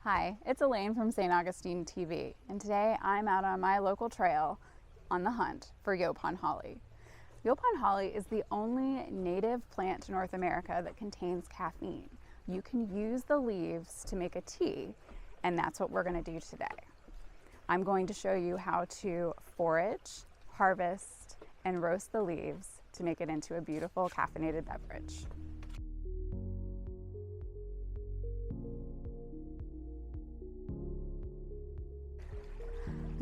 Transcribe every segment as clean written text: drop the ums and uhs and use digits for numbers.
Hi, it's Elaine from St. Augustine TV, and today I'm out on my local trail on the hunt for Yaupon Holly. Yaupon Holly is the only native plant to North America that contains caffeine. You can use the leaves to make a tea, and that's what we're going to do today. I'm going to show you how to forage, harvest, and roast the leaves to make it into a beautiful caffeinated beverage.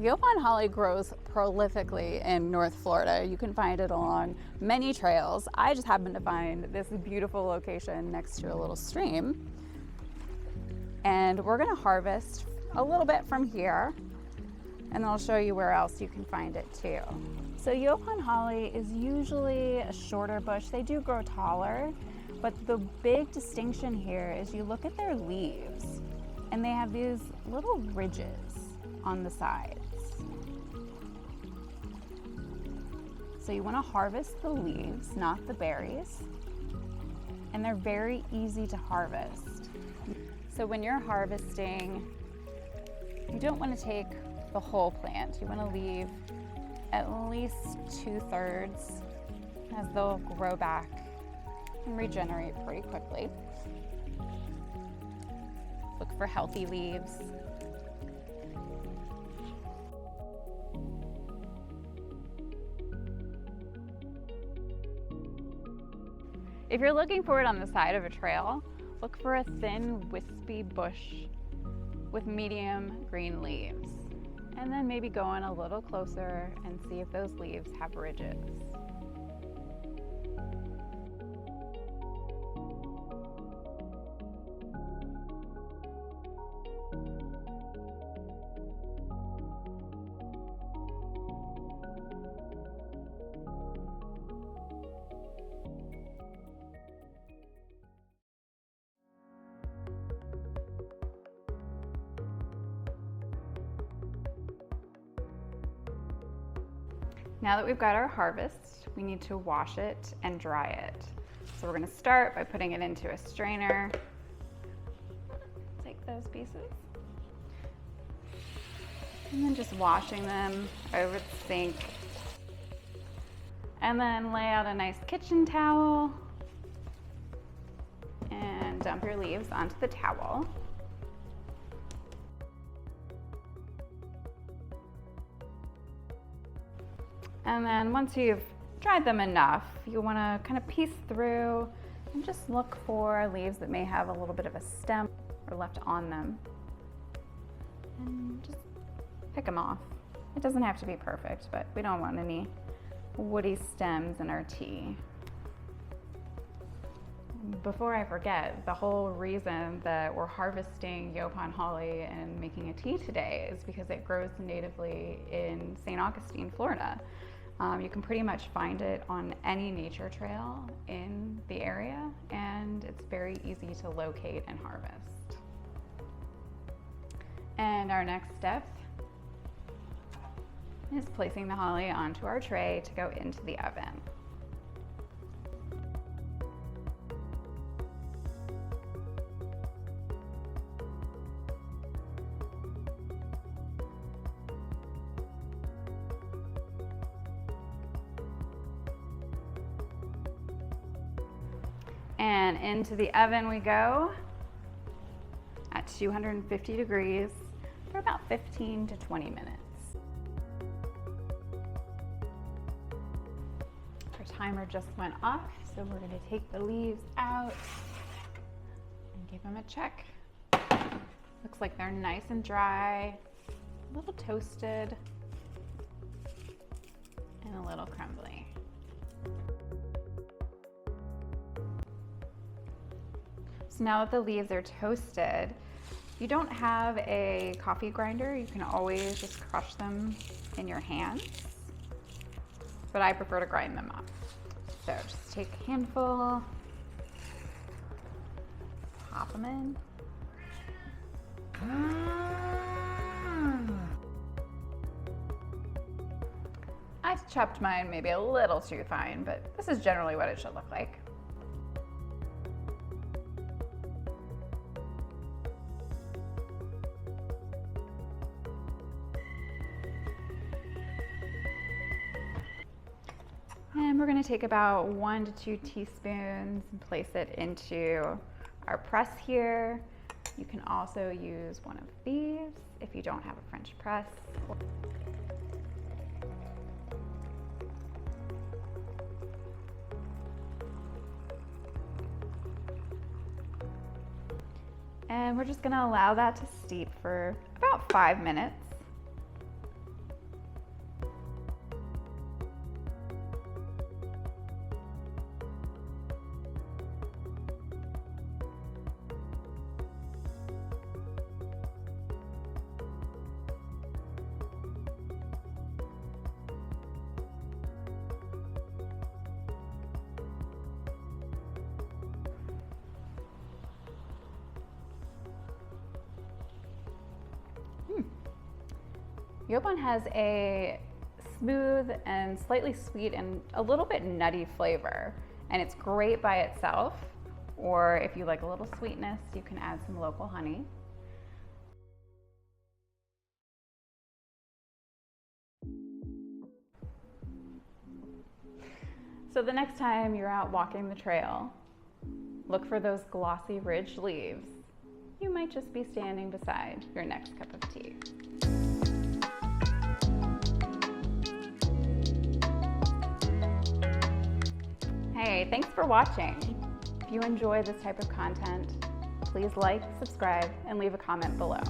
Yaupon Holly grows prolifically in North Florida. You can find it along many trails. I just happened to find this beautiful location next to a little stream. And we're gonna harvest a little bit from here, and I'll show you where else you can find it too. So Yaupon Holly is usually a shorter bush. They do grow taller, but the big distinction here is you look at their leaves, and they have these little ridges on the sides. So you want to harvest the leaves, not the berries, and they're very easy to harvest. So when you're harvesting, you don't want to take the whole plant. You want to leave at least 2/3, as they'll grow back and regenerate pretty quickly. Look for healthy leaves. If you're looking for it on the side of a trail, look for a thin, wispy bush with medium green leaves. And then maybe go in a little closer and see if those leaves have ridges. Now that we've got our harvest, we need to wash it and dry it. So we're going to start by putting it into a strainer. Take those pieces. And then just washing them over the sink. And then lay out a nice kitchen towel and dump your leaves onto the towel. And then once you've dried them enough, you want to kind of piece through and just look for leaves that may have a little bit of a stem or left on them. And just pick them off. It doesn't have to be perfect, but we don't want any woody stems in our tea. Before I forget, the whole reason that we're harvesting Yaupon Holly and making a tea today is because it grows natively in St. Augustine, Florida. You can pretty much find it on any nature trail in the area, and it's very easy to locate and harvest. And our next step is placing the holly onto our tray to go into the oven. And into the oven we go at 250 degrees for about 15 to 20 minutes. Our timer just went off, so we're going to take the leaves out and give them a check. Looks like they're nice and dry, a little toasted, and a little crumbly. So now that the leaves are toasted, if you don't have a coffee grinder, you can always just crush them in your hands, but I prefer to grind them up. So just take a handful, pop them in. I chopped mine maybe a little too fine, but this is generally what it should look like. And we're going to take about 1 to 2 teaspoons and place it into our press here. You can also use one of these if you don't have a French press. And we're just going to allow that to steep for about 5 minutes. Yaupon has a smooth and slightly sweet and a little bit nutty flavor, and it's great by itself, or if you like a little sweetness, you can add some local honey. So the next time you're out walking the trail, look for those glossy ridged leaves. You might just be standing beside your next cup of tea. Hey, thanks for watching. If you enjoy this type of content, please like, subscribe, and leave a comment below.